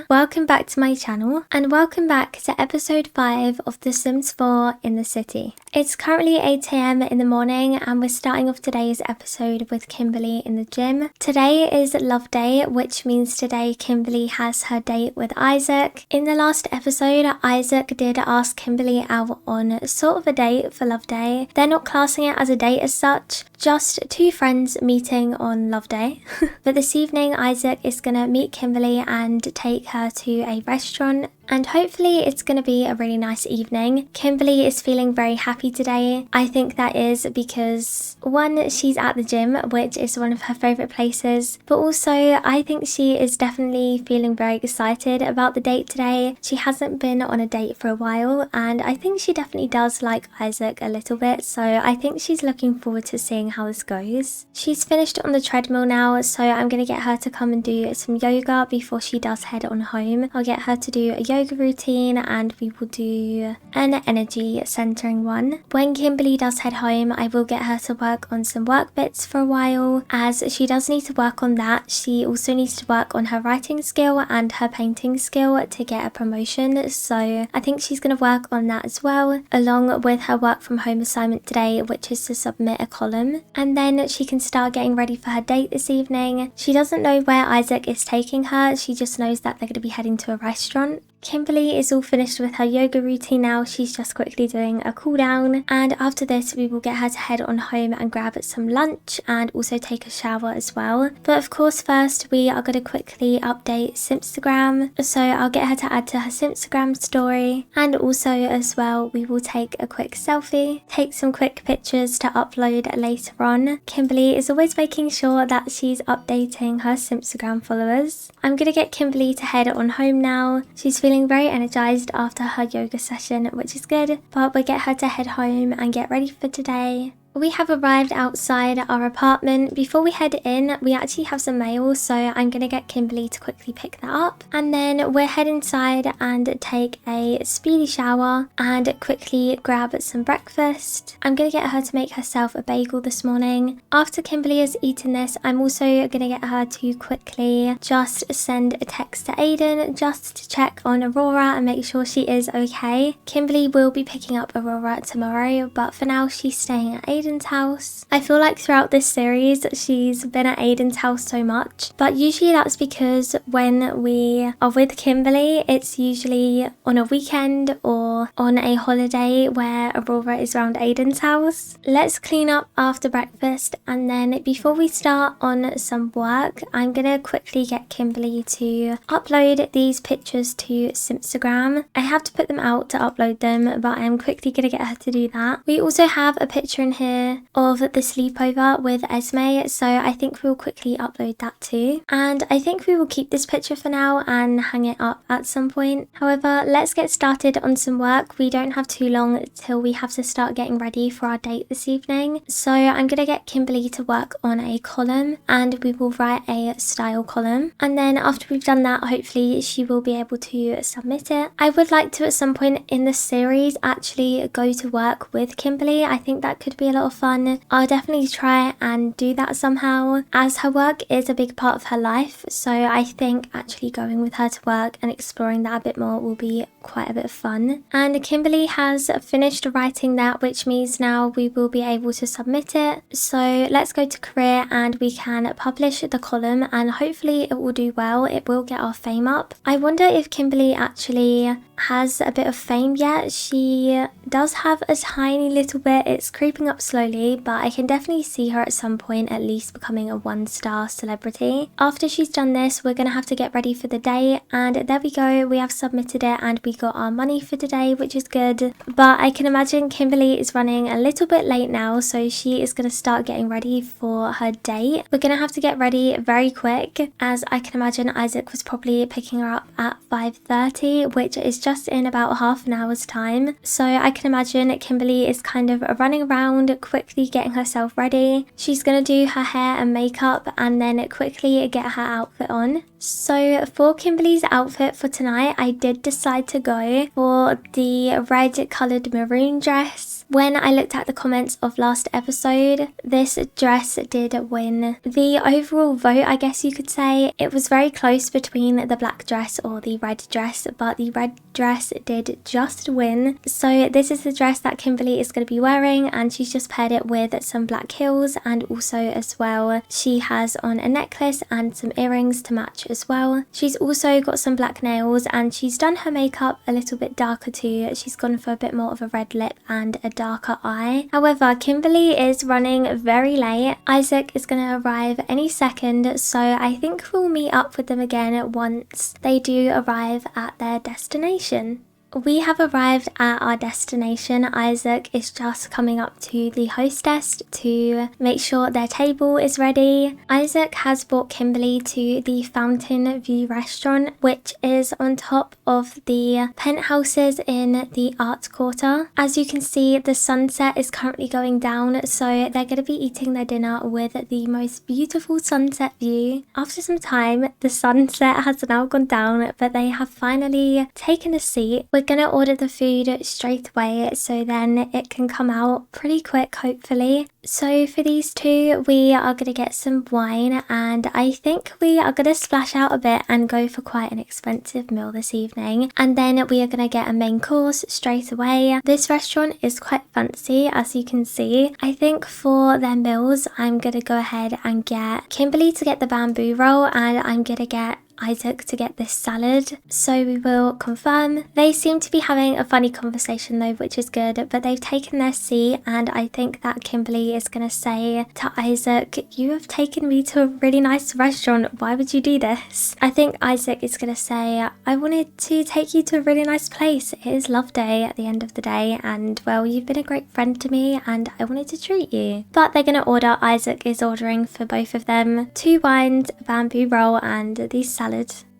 welcome back to my channel and welcome back to episode 5 of The Sims 4 in the city. It's currently 8 AM in the morning and we're starting off today's episode with Kimberly in the gym. Today is Love Day, which means today Kimberly has her date with Isaac. In the last episode, Isaac did ask Kimberly out on sort of a date for Love Day. They're not classing it as a date as such, just two friends meeting on Love Day. But this evening, Isaac is going to meet Kimberly and take her to a restaurant. And hopefully it's going to be a really nice evening. Kimberly is feeling very happy today. I think that is because, one, she's at the gym, which is one of her favourite places. But also, I think she is definitely feeling very excited about the date today. She hasn't been on a date for a while, and I think she definitely does like Isaac a little bit. So I think she's looking forward to seeing how this goes. She's finished on the treadmill now, so I'm going to get her to come and do some yoga before she does head on home. I'll get her to do a yoga routine and we will do an energy centering one. When Kimberly does head home, I will get her to work on some work bits for a while, as she does need to work on that. She also needs to work on her writing skill and her painting skill to get a promotion, so I think she's going to work on that as well, along with her work from home assignment today, which is to submit a column. And then she can start getting ready for her date this evening. She doesn't know where Isaac is taking her, she just knows that they're going to be heading to a restaurant. Kimberly is all finished with her yoga routine now. She's just quickly doing a cool down, and after this we will get her to head on home and grab some lunch and also take a shower as well. But of course first we are going to quickly update 𝒐𝒑𝒄𝒊𝒂𝒍𝒔, so I'll get her to add to her 𝒐𝒑𝒂𝒂𝒍𝒔 story, and also as well we will take a quick selfie, take some quick pictures to upload later on. Kimberly is always making sure that she's updating her 𝒐𝒑𝒂𝒊𝒂𝒍𝒔 followers. I'm going to get Kimberly to head on home now. She's feeling very energized after her yoga session, which is good, but we'll get her to head home and get ready for today. We have arrived outside our apartment. Before we head in, we actually have some mail, so I'm going to get Kimberly to quickly pick that up. And then we'll head inside and take a speedy shower and quickly grab some breakfast. I'm going to get her to make herself a bagel this morning. After Kimberly has eaten this, I'm also going to get her to quickly just send a text to Aiden just to check on Aurora and make sure she is okay. Kimberly will be picking up Aurora tomorrow, but for now she's staying at Aiden's house. I feel like throughout this series she's been at Aiden's house so much, but usually that's because when we are with Kimberly it's usually on a weekend or on a holiday where Aurora is around Aiden's house. Let's clean up after breakfast, and then before we start on some work I'm gonna quickly get Kimberly to upload these pictures to 𝒐𝒑𝒂𝒊𝒂𝒍𝒔. I have to put them out to upload them, but I'm quickly gonna get her to do that. We also have a picture in here of the sleepover with Esme, so I think we'll quickly upload that too. And I think we will keep this picture for now and hang it up at some point. However, let's get started on some work. We don't have too long till we have to start getting ready for our date this evening. So I'm going to get Kimberly to work on a column and we will write a style column. And then after we've done that, hopefully she will be able to submit it. I would like to at some point in the series actually go to work with Kimberly. I think that could be a lot of fun. I'll definitely try and do that somehow, as her work is a big part of her life, so I think actually going with her to work and exploring that a bit more will be quite a bit of fun. And Kimberly has finished writing that, which means now we will be able to submit it. So let's go to career and we can publish the column, and hopefully it will do well. It will get our fame up. I wonder if Kimberly actually has a bit of fame yet. She does have a tiny little bit. It's creeping up slowly, but I can definitely see her at some point at least becoming a 1-star celebrity. After she's done this, we're going to have to get ready for the day, and there we go, we have submitted it and we got our money for today, which is good. But I can imagine Kimberly is running a little bit late now, so she is going to start getting ready for her date. We're going to have to get ready very quick, as I can imagine Isaac was probably picking her up at 5:30, which is just in about half an hour's time. So I can imagine Kimberly is kind of running around quickly getting herself ready. She's going to do her hair and makeup and then quickly get her outfit on. So for Kimberly's outfit for tonight, I did decide to go for the red coloured maroon dress, When I looked at the comments of last episode, this dress did win the overall vote, I guess you could say. It was very close between the black dress or the red dress, but the red dress did just win. So this is the dress that Kimberly is going to be wearing, and she's just paired it with some black heels, and also as well she has on a necklace and some earrings to match as well. She's also got some black nails, and she's done her makeup a little bit darker too. She's gone for a bit more of a red lip and a darker eye. However, Kimberly is running very late. Isaac is going to arrive any second, so I think we'll meet up with them again once they do arrive at their destination. We have arrived at our destination. Isaac is just coming up to the hostess to make sure their table is ready. Isaac has brought Kimberly to the Fountain View restaurant, which is on top of the penthouses in the art quarter. As you can see, the sunset is currently going down, so they're going to be eating their dinner with the most beautiful sunset view. After some time, the sunset has now gone down, but they have finally taken a seat. We're gonna order the food straight away, so then it can come out pretty quick, hopefully. So for these two, we are gonna get some wine, and I think we are gonna splash out a bit and go for quite an expensive meal this evening. And then we are gonna get a main course straight away. This restaurant is quite fancy, as you can see. I think for their meals, I'm gonna go ahead and get Kimberly to get the bamboo roll, and I'm gonna get Isaac to get this salad. So we will confirm. They seem to be having a funny conversation though, which is good, but they've taken their seat, and I think that Kimberly is going to say to Isaac, "You have taken me to a really nice restaurant. Why would you do this?" I think Isaac is going to say, "I wanted to take you to a really nice place. It is love day at the end of the day, and well, you've been a great friend to me and I wanted to treat you." But they're going to order. Isaac is ordering for both of them 2 wines, a bamboo roll, and the salad.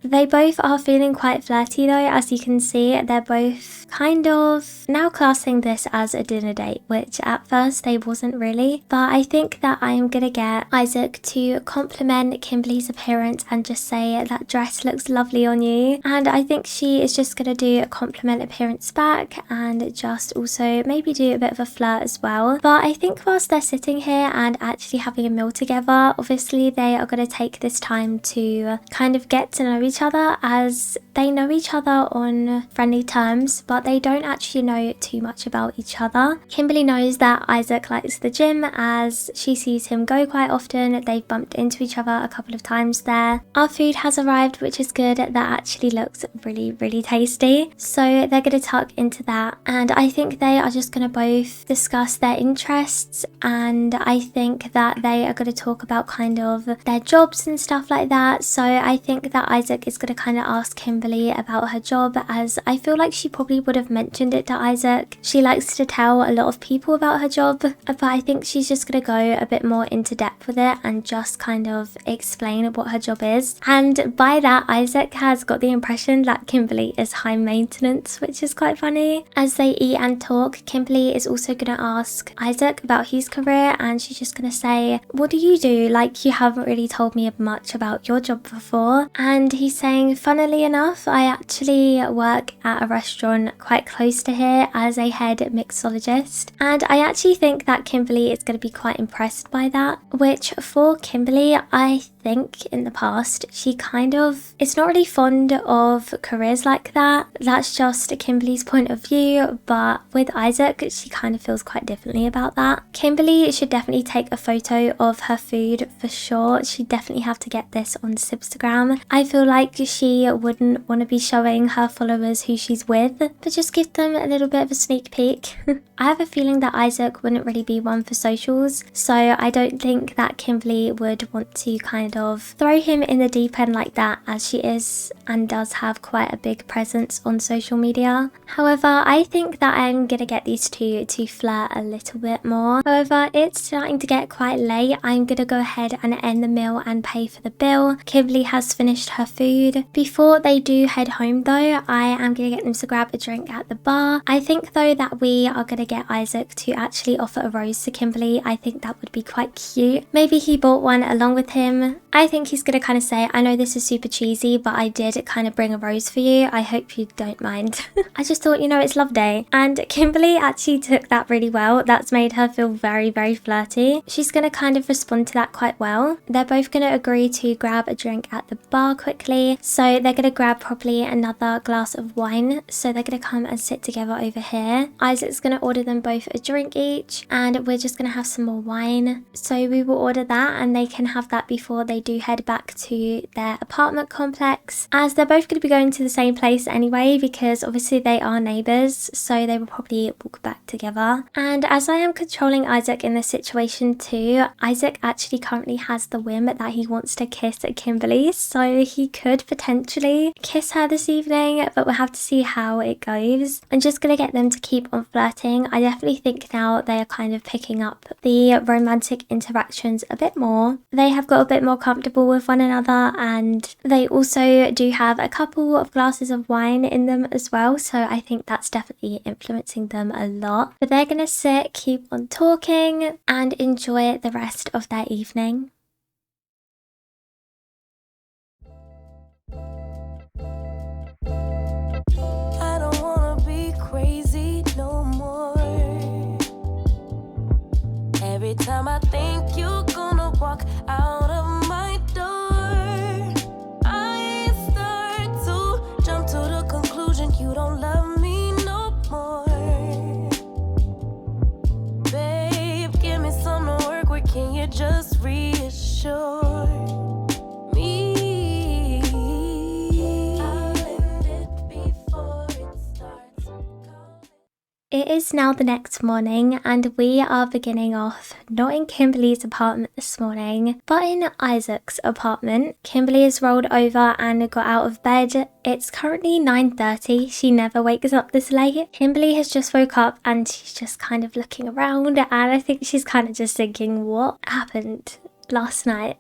They both are feeling quite flirty though, as you can see. They're both kind of now classing this as a dinner date, which at first they wasn't really. But I think that I am gonna get Isaac to compliment Kimberly's appearance and just say, "That dress looks lovely on you." And I think she is just gonna do a compliment appearance back, and just also maybe do a bit of a flirt as well. But I think whilst they're sitting here and actually having a meal together, obviously they are gonna take this time to kind of get to know each other, as they know each other on friendly terms, but they don't actually know too much about each other. Kimberly knows that Isaac likes the gym, as she sees him go quite often. They've bumped into each other a couple of times there. Our food has arrived, which is good. That actually looks really tasty. So they're going to tuck into that, and I think they are just going to both discuss their interests, and I think that they are going to talk about kind of their jobs and stuff like that. So I think that Isaac is going to kind of ask Kimberly about her job, as I feel like she probably would have mentioned it to Isaac. She likes to tell a lot of people about her job, but I think she's just going to go a bit more into depth with it and just kind of explain what her job is. And by that, Isaac has got the impression that Kimberly is high maintenance, which is quite funny. As they eat and talk, Kimberly is also going to ask Isaac about his career, and she's just going to say, "What do you do? Like, you haven't really told me much about your job before." And he's saying, "Funnily enough, I actually work at a restaurant quite close to here as a head mixologist." And I actually think that Kimberly is going to be quite impressed by that, which for Kimberly, I think in the past, she kind of is not really fond of careers like that. That's just Kimberly's point of view, but with Isaac, she kind of feels quite differently about that. Kimberly should definitely take a photo of her food for sure. She definitely have to get this on Instagram. I feel like she wouldn't want to be showing her followers who she's with, but just give them a little bit of a sneak peek. I have a feeling that Isaac wouldn't really be one for socials, so I don't think that Kimberly would want to kind of throw him in the deep end like that, as she is and does have quite a big presence on social media. However, I think that I'm gonna get these two to flirt a little bit more. However, it's starting to get quite late. I'm gonna go ahead and end the meal and pay for the bill. Kimberly has finished her food. Before they do head home though, I am gonna get them to grab a drink at the bar. I think though that we are gonna get Isaac to actually offer a rose to Kimberly. I think that would be quite cute. Maybe he brought one along with him. I think he's gonna kind of say, I know this is super cheesy, but I did kind of bring a rose for you. I hope you don't mind. I just thought, you know, it's love day. And Kimberly actually took that really well. That's made her feel very, very flirty. She's gonna kind of respond to that quite well. They're both gonna agree to grab a drink at the bar quickly. So they're gonna grab probably another glass of wine. So they're gonna come and sit together over here. Isaac's gonna order them both a drink each, and we're just gonna have some more wine. So we will order that, and they can have that before they do head back to their apartment complex, as they're both going to be going to the same place anyway, because obviously they are neighbours, so they will probably walk back together. And as I am controlling Isaac in this situation too, Isaac actually currently has the whim that he wants to kiss Kimberly, so he could potentially kiss her this evening, but we'll have to see how it goes. I'm just going to get them to keep on flirting. I definitely think now they are kind of picking up the romantic interactions a bit more. They have got a bit more comfortable with one another, and they also do have a couple of glasses of wine in them as well, so I think that's definitely influencing them a lot. But they're gonna sit, keep on talking, and enjoy the rest of their evening. I don't wanna be crazy no more. Every time I think you're gonna walk out of my door, I start to jump to the conclusion you don't love me no more. Babe, give me some to work with, can you just reassure me? I'll end it before it starts. It is now the next morning, and we are beginning off not in Kimberly's apartment this morning, but in Isaac's apartment. Kimberly has rolled over and got out of bed. It's currently 9:30. She never wakes up this late. Kimberly has just woke up and she's just kind of looking around, and I think she's kind of just thinking, what happened last night?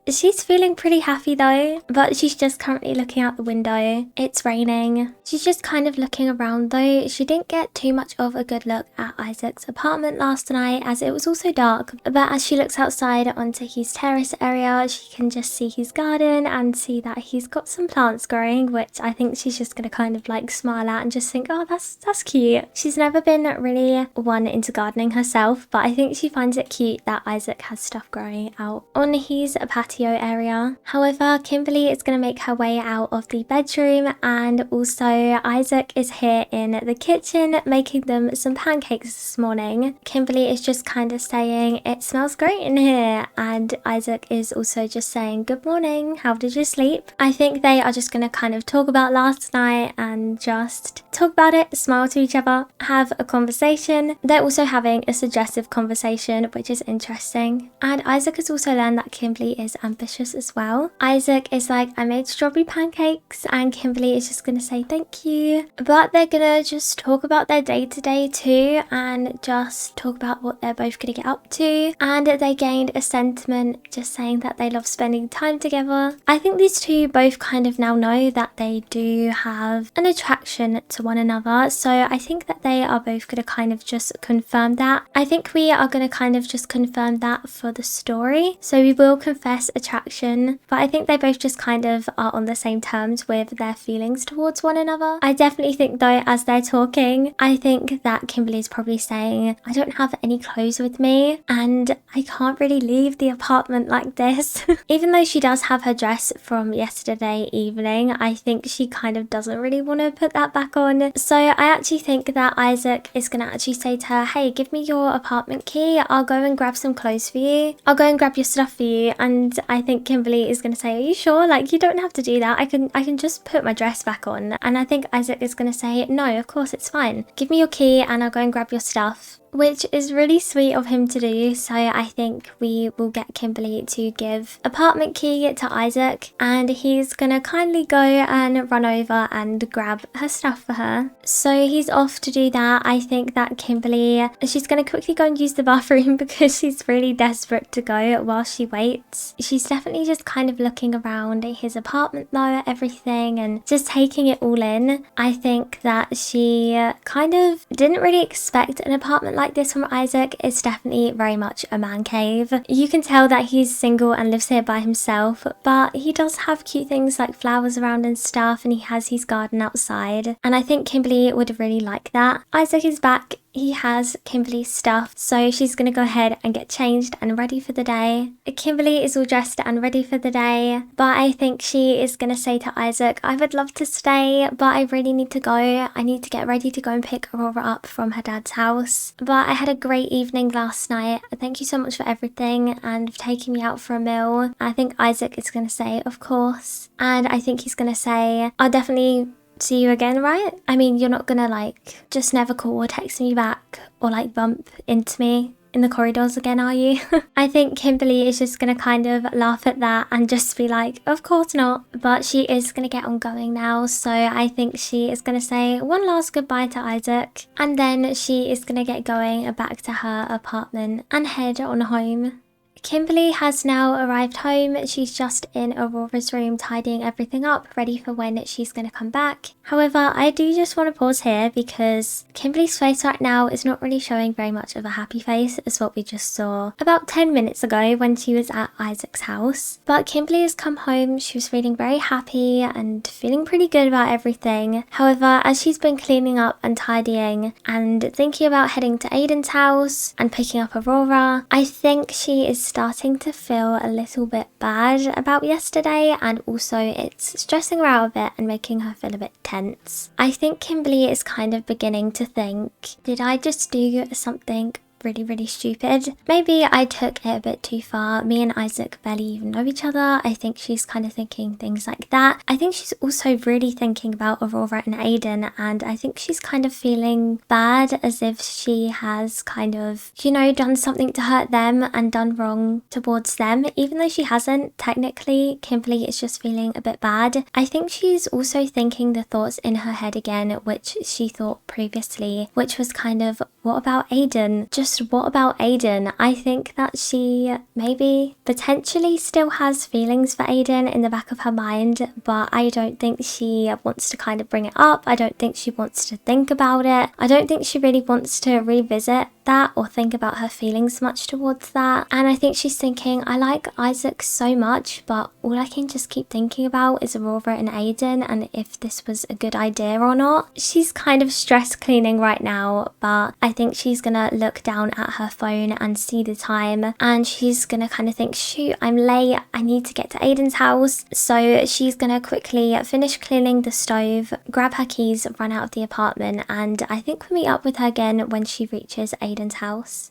She's feeling pretty happy though, but she's just currently looking out the window. It's raining. She's just kind of looking around though. She didn't get too much of a good look at Isaac's apartment last night, as it was also dark, but as she looks outside onto his terrace area, she can just see his garden and see that he's got some plants growing, which I think she's just gonna kind of like smile at and just think, oh, that's cute. She's never been really one into gardening herself, but I think she finds it cute that Isaac has stuff growing out on his patio area. However, Kimberly is going to make her way out of the bedroom, and also Isaac is here in the kitchen making them some pancakes this morning. Kimberly is just kind of saying, it smells great in here, and Isaac is also just saying, good morning, how did you sleep? I think they are just going to kind of talk about last night and just talk about it, smile to each other, have a conversation. They're also having a suggestive conversation, which is interesting. And Isaac has also learned that Kimberly is ambitious as well. Isaac is like, I made strawberry pancakes, and Kimberly is just gonna say thank you. But they're gonna just talk about their day to day too, and just talk about what they're both gonna get up to. And they gained a sentiment just saying that they love spending time together. I think these two both kind of now know that they do have an attraction to one another, so I think that they are both gonna kind of just confirm that. I think we are gonna kind of just confirm that for the story, so we will confess attraction, but I think they both just kind of are on the same terms with their feelings towards one another. I definitely think though, as they're talking, I think that Kimberly's probably saying, I don't have any clothes with me and I can't really leave the apartment like this. Even though she does have her dress from yesterday evening, I think she kind of doesn't really want to put that back on. So I actually think that Isaac is going to actually say to her, hey, give me your apartment key, I'll go and grab some clothes for you, I'll go and grab your stuff for you. And I think Kimberly is going to say, are you sure? Like, you don't have to do that, I can just put my dress back on. And I think Isaac is going to say, no, of course, it's fine, give me your key and I'll go and grab your stuff, which is really sweet of him to do. So I think we will get Kimberly to give apartment key to Isaac, and he's gonna kindly go and run over and grab her stuff for her. So he's off to do that. I think that Kimberly, she's gonna quickly go and use the bathroom because she's really desperate to go while she waits. She's definitely just kind of looking around his apartment though, everything, and just taking it all in. I think that she kind of didn't really expect an apartment like this from Isaac. It's definitely very much a man cave. You can tell that he's single and lives here by himself, but he does have cute things like flowers around and stuff, and he has his garden outside, and I think Kimberly would really like that. Isaac is back. He has Kimberly's stuff, so she's gonna go ahead and get changed and ready for the day. Kimberly is all dressed and ready for the day, but I think she is gonna say to Isaac, I would love to stay, but I really need to go. I need to get ready to go and pick Aurora up from her dad's house. But I had a great evening last night. Thank you so much for everything and for taking me out for a meal. I think Isaac is gonna say, of course, and I think he's gonna say, I'll definitely see you again, right? I mean, you're not gonna like just never call or text me back or like bump into me in the corridors again, are you? I think Kimberly is just gonna kind of laugh at that and just be like, of course not. But she is gonna get on going now, so I think she is gonna say one last goodbye to Isaac, and then she is gonna get going back to her apartment and head on home. Kimberly has now arrived home. She's just in Aurora's room tidying everything up, ready for when she's going to come back. However, I do just want to pause here because Kimberly's face right now is not really showing very much of a happy face as what we just saw about 10 minutes ago when she was at Isaac's house. But Kimberly has come home. She was feeling very happy and feeling pretty good about everything. However, as she's been cleaning up and tidying and thinking about heading to Aiden's house and picking up Aurora, I think she is starting to feel a little bit bad about yesterday, and also it's stressing her out a bit and making her feel a bit tense. I think Kimberly is kind of beginning to think, did I just do something really stupid? Maybe I took it a bit too far. Me and Isaac barely even know each other. I think she's kind of thinking things like that. I think she's also really thinking about Aurora and Aiden, and I think she's kind of feeling bad as if she has kind of, you know, done something to hurt them and done wrong towards them, even though she hasn't. Technically, Kimberly is just feeling a bit bad. I think she's also thinking the thoughts in her head again, which she thought previously, which was kind of, what about Aiden? Just what about Aiden? I think that she maybe potentially still has feelings for Aiden in the back of her mind, but I don't think she wants to kind of bring it up. I don't think she wants to think about it. I don't think she really wants to revisit that or think about her feelings much towards that. And I think she's thinking, I like Isaac so much, but all I can just keep thinking about is Aurora and Aiden and if this was a good idea or not. She's kind of stress cleaning right now, but I think she's gonna look down at her phone and see the time, and she's gonna kind of think, shoot, I'm late, I need to get to Aiden's house. So she's gonna quickly finish cleaning the stove, grab her keys, run out of the apartment, and I think we'll meet up with her again when she reaches Aiden's house.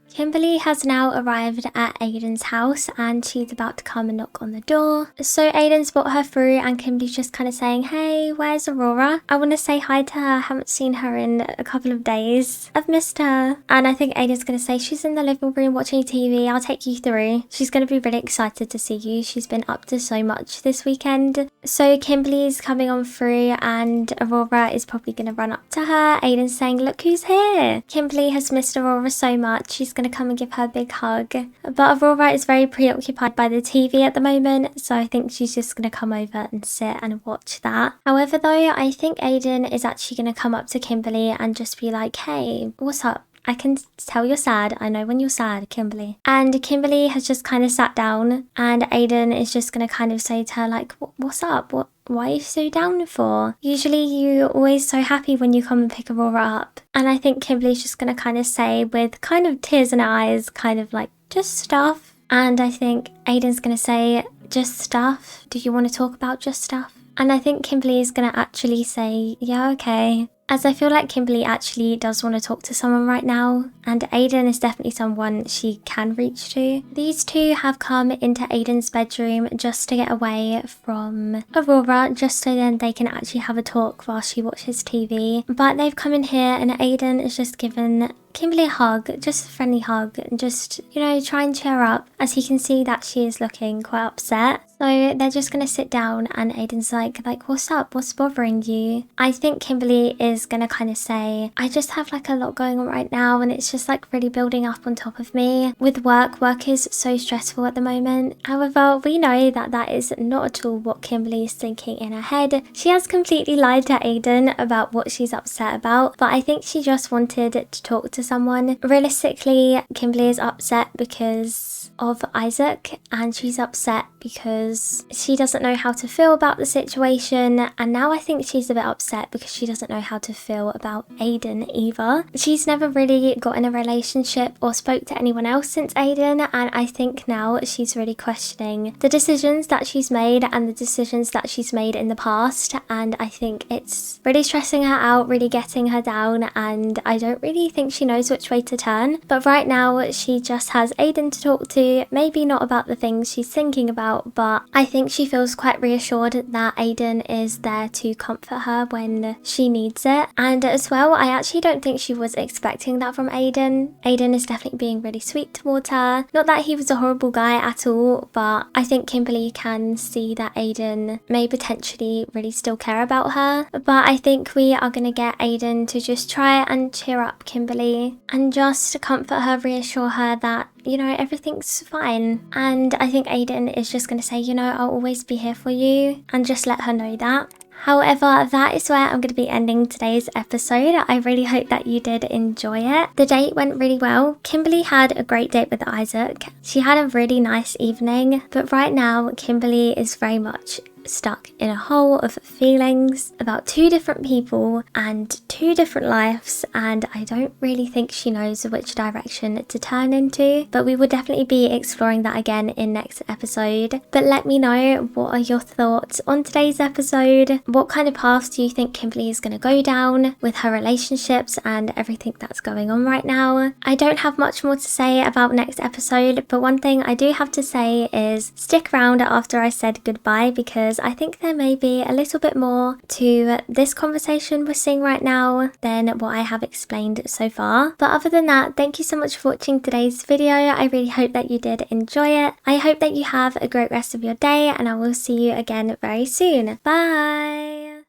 Kimberly has now arrived at Aiden's house and she's about to come and knock on the door. So Aiden's brought her through and Kimberly's just kind of saying, hey, where's Aurora? I want to say hi to her. I haven't seen her in a couple of days. I've missed her. And I think Aiden's going to say she's in the living room watching TV. I'll take you through. She's going to be really excited to see you. She's been up to so much this weekend. So Kimberly's coming on through and Aurora is probably going to run up to her. Aiden's saying, look who's here. Kimberly has missed Aurora so much. She's going to come and give her a big hug, but Aurora is very preoccupied by the TV at the moment, so I think she's just going to come over and sit and watch that. However though, I think Aiden is actually going to come up to Kimberly and just be like, hey, what's up? I can tell you're sad. I know when you're sad, Kimberly. And Kimberly has just kind of sat down and Aiden is just going to kind of say to her like, what's up? Why are you so down for? Usually you're always so happy when you come and pick Aurora up. And I think Kimberly's just going to kind of say with kind of tears in her eyes, kind of like, just stuff. And I think Aiden's going to say, just stuff? Do you want to talk about just stuff? And I think Kimberly is going to actually say, yeah, okay. As I feel like Kimberly actually does want to talk to someone right now, and Aiden is definitely someone she can reach to. These two have come into Aiden's bedroom just to get away from Aurora, just so then they can actually have a talk while she watches TV. But they've come in here and Aiden is just given Kimberly a hug, just a friendly hug, and just, you know, try and cheer her up as he can see that she is looking quite upset. So they're just going to sit down and Aiden's like, what's up? What's bothering you? I think Kimberly is going to kind of say, I just have like a lot going on right now and it's just like really building up on top of me. With work is so stressful at the moment. However, we know that that is not at all what Kimberly is thinking in her head. She has completely lied to Aiden about what she's upset about, but I think she just wanted to talk to someone. Realistically, Kimberly is upset because of Isaac, and she's upset because she doesn't know how to feel about the situation, and now I think she's a bit upset because she doesn't know how to feel about Aiden either. She's never really got in a relationship or spoke to anyone else since Aiden, and I think now she's really questioning the decisions that she's made and the decisions that she's made in the past, and I think it's really stressing her out, really getting her down, and I don't really think she knows which way to turn. But right now she just has Aiden to talk to, maybe not about the things she's thinking about, but I think she feels quite reassured that Aiden is there to comfort her when she needs it. And as well, I actually don't think she was expecting that from Aiden. Aiden is definitely being really sweet towards her. Not that he was a horrible guy at all, but I think Kimberly can see that Aiden may potentially really still care about her. But I think we are going to get Aiden to just try and cheer up Kimberly and just comfort her, reassure her that, you know, everything's fine. And I think Aiden is just going to say, you know, I'll always be here for you, and just let her know that. However, that is where I'm going to be ending today's episode. I really hope that you did enjoy it. The date went really well. Kimberly had a great date with Isaac. She had a really nice evening, but right now Kimberly is very much stuck in a hole of feelings about two different people and two different lives, and I don't really think she knows which direction to turn into, but we will definitely be exploring that again in next episode. But let me know, what are your thoughts on today's episode? What kind of path do you think Kimberly is going to go down with her relationships and everything that's going on right now? I don't have much more to say about next episode, but one thing I do have to say is stick around after I said goodbye, because I think there may be a little bit more to this conversation we're seeing right now than what I have explained so far. But other than that, thank you so much for watching today's video. I really hope that you did enjoy it. I hope that you have a great rest of your day, and I will see you again very soon. Bye!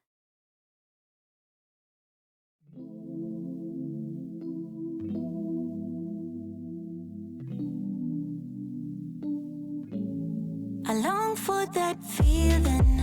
I long for that feeling